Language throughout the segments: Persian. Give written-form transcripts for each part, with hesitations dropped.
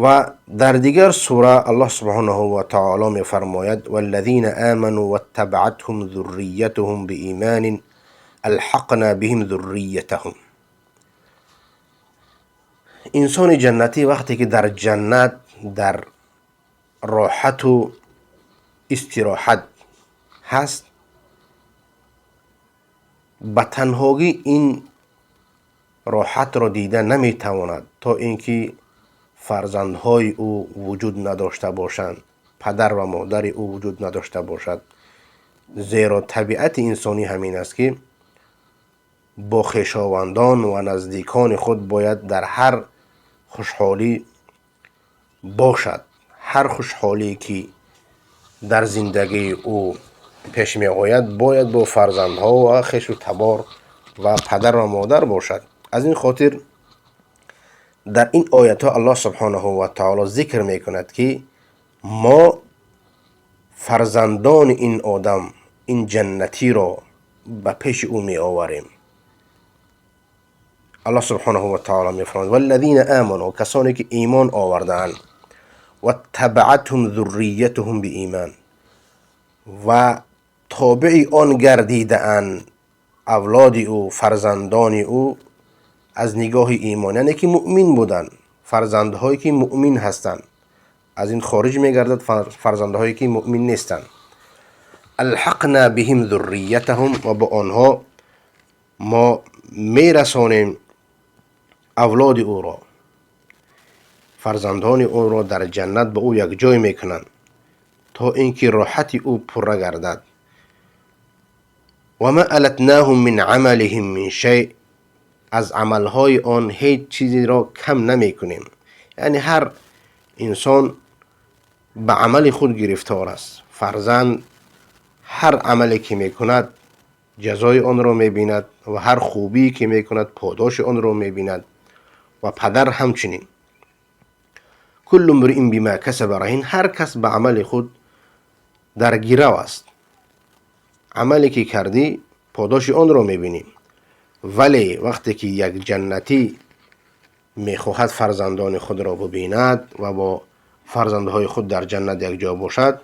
و در دیگر سوره الله سبحانه و تعالی می فرماید والذین آمنوا واتبعتهم ذریتهم بإیمان الحقنا بهم ذریتهم. انسان جنتی وقتی که در جنت در راحت و استراحت هست، به تنهایی این راحت را دیده نمیتواند تا اینکه فرزندهای او وجود نداشته باشند، پدر و مادر او وجود نداشته باشد. زیرا طبیعت انسانی همین است که با خویشاوندان و نزدیکان خود باید در هر خوشحالی باشد. هر خوشحالی که در زندگی او پیش می آید باید با فرزندها و خویش و تبار و پدر و مادر باشد. از این خاطر در این آیات ها الله سبحانه و تعالی ذکر می کند که ما فرزندان این آدم، این جنتی را به پیش او می آوریم. الله سبحانه و تعالی می فرماید والذین آمنوا، کسانی که ایمان آوردند، و تبعتهم ذریتهم بإیمان، و تابع آن گردیده اند اولاد او، فرزندان او از نگاه ایمان، یعنی که مؤمن بودند، فرزندهایی که مؤمن هستند. از این خارج میگردد فرزندهایی که مؤمن نیستند. الحقنا بهم ذریتهم، و با آنها ما میرسانیم اولاد او را، فرزندان او را در جنت به او یک جای میکنند تا اینکه راحت او پر گردد. و ما التناهم من عملهم من شیء، از عملهای آن هیچ چیزی را کم نمی کنیم. یعنی هر انسان به عمل خود گرفتار است. فرزند هر عملی که می کند جزای آن را می بیند و هر خوبی که می کند پاداش آن را می بیند، و پدر همچنین. کل امرئ بما کسب رهین، هر کس به عمل خود در گرو است. عملی که کردی پاداش آن را می بینیم. ولی وقتی که یک جنتی میخواهد فرزندان خود را ببیند و با فرزندهای خود در جنت یک جا باشد،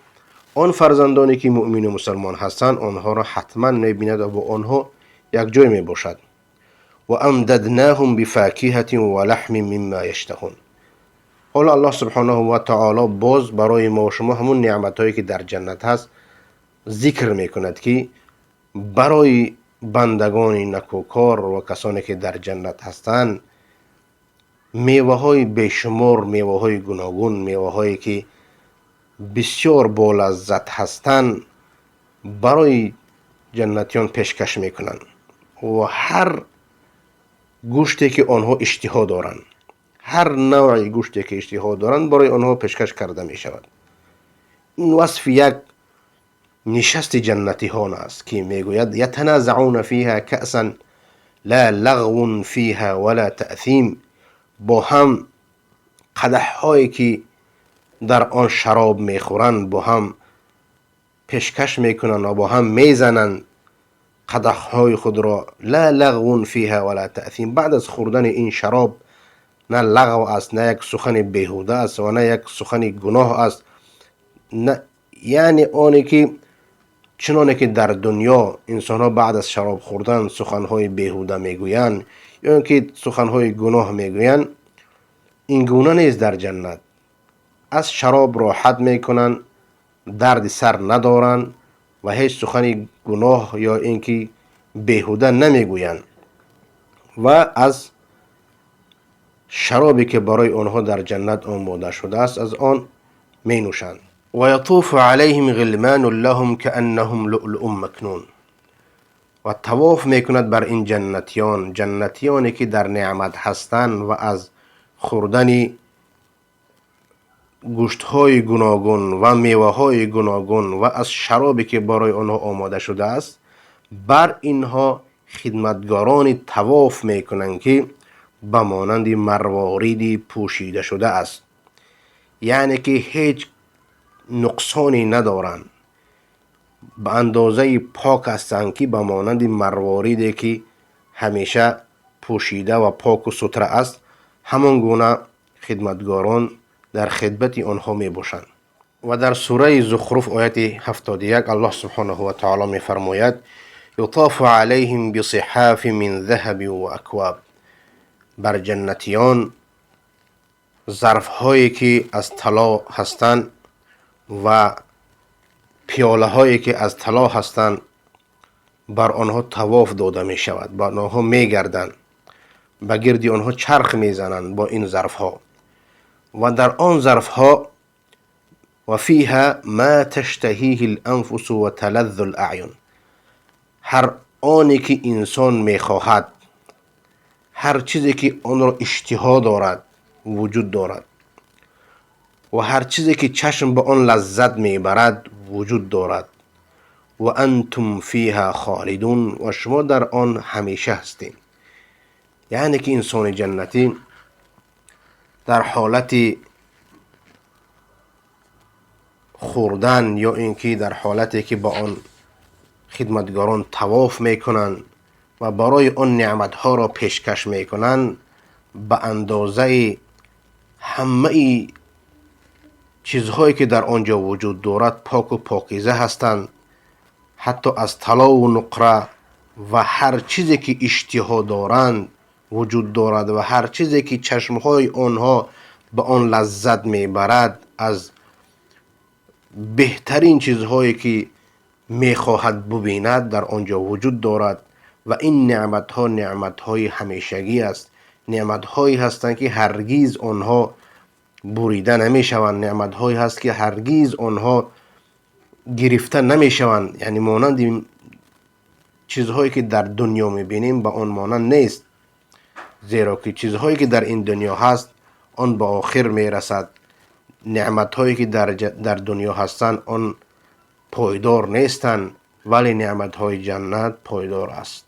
آن فرزندانی که مؤمن و مسلمان هستند آنها را حتما میبیند و با آنها یک جای میباشد. و امددناهم بفاکهة و لحم مما یشتهون. حالا الله سبحانه و تعالی باز برای ما و شما همون نعمتهایی که در جنت هست ذکر میکند که برای بندگان نکوکار و کسانی که در جنت هستند میوه های بیشمار، میوه های گوناگون، میوه هایی که بسیار بالذت هستند برای جنتیان پیشکش میکنند. و هر گوشتی که آنها اشتها دارند، هر نوع گوشتی که اشتها دارند برای آنها پیشکش کرده می شود. این وصف یک نشست جنتی هان است که میگوید یتنازعون فیها کأسا لا لغو فیها ولا تأثیم، با هم قدح هایی که در آن شراب میخورند با هم پیشکش میکنند و با هم میزنند قدح های خود را. لا لغو فیها ولا تأثیم، بعد از خوردن این شراب نه لغو است، نه یک سخن بیهوده است و نه یک سخن گناه است. نه، یعنی آنی که چنانه که در دنیا انسان ها بعد از شراب خوردن سخنهای بیهوده میگویند یا اینکه سخنهای گناه میگویند، این گونه نیست. در جنت از شراب راحت میکنن، درد سر ندارن و هیچ سخن گناه یا اینکه بیهوده نمیگویند و از شرابی که برای آنها در جنت آماده شده است از آن می نوشند. و یطوف علیهم غلمان لهم کأنهم لؤلؤ مکنون، و طواف میکند بر این جنتیانی که در نعمت هستند و از خوردن گوشت های گوناگون و میوه های گوناگون و از شرابی که برای آنها آماده شده است بر اینها خدمتگاران طواف میکنند که به مانند مروارید پوشیده شده است، یعنی که هیچ نقصانی ندارند، به اندازه پاک هستند که به مانند مرواریدی که همیشه پوشیده و پاک و ستره است، همان گونه خدمتگاران در خدمت آنها می باشند. و در سوره زخرف آیت 71 الله سبحانه و تعالی می فرماید یطاف علیهم بصحاف من ذهب و اکواب. بر جنتیان ظرف هایی که از طلا هستند و پیاله هایی که از طلا هستند بر آنها طواف داده می شود، بر آنها می گردند، به گردی آنها چرخ می زنند با این ظرف ها. و در آن ظرف ها و فیها ما تشتهیه الانفس و تلذ الاعین، هر آنی که انسان می خواهد، هر چیزی که آن را اشتها دارد وجود دارد و هر چیزی که چشم به آن لذت می برد وجود دارد. و انتم فیها خالدون، و شما در آن همیشه هستید. یعنی که انسان جنتی در حالت خوردن یا اینکه در حالتی که با آن خدمتگاران طواف میکنند و برای آن نعمت ها را پیشکش میکنند، به اندازه همه چیزهایی که در آنجا وجود دارد پاک و پاکیزه هستند، حتی از طلا و نقره و هر چیزی که اشتها دارند وجود دارد و هر چیزی که چشمهای آنها به آن لذت میبرد از بهترین چیزهایی که میخواهد ببیند در آنجا وجود دارد. و این نعمت ها نعمت های همیشگی است، نعمت هایی هستند که هرگیز آنها بریده نمی شوند، نعمت هایی هست که هرگیز آنها گرفته نمی شوند. یعنی مانند این چیزهایی که در دنیا میبینیم به آن مانند نیست، زیرا که چیزهایی که در این دنیا هست آن به آخر میرسد. نعمت هایی که در دنیا هستند آن پایدار نیستند، ولی نعمت های جنت پایدار است.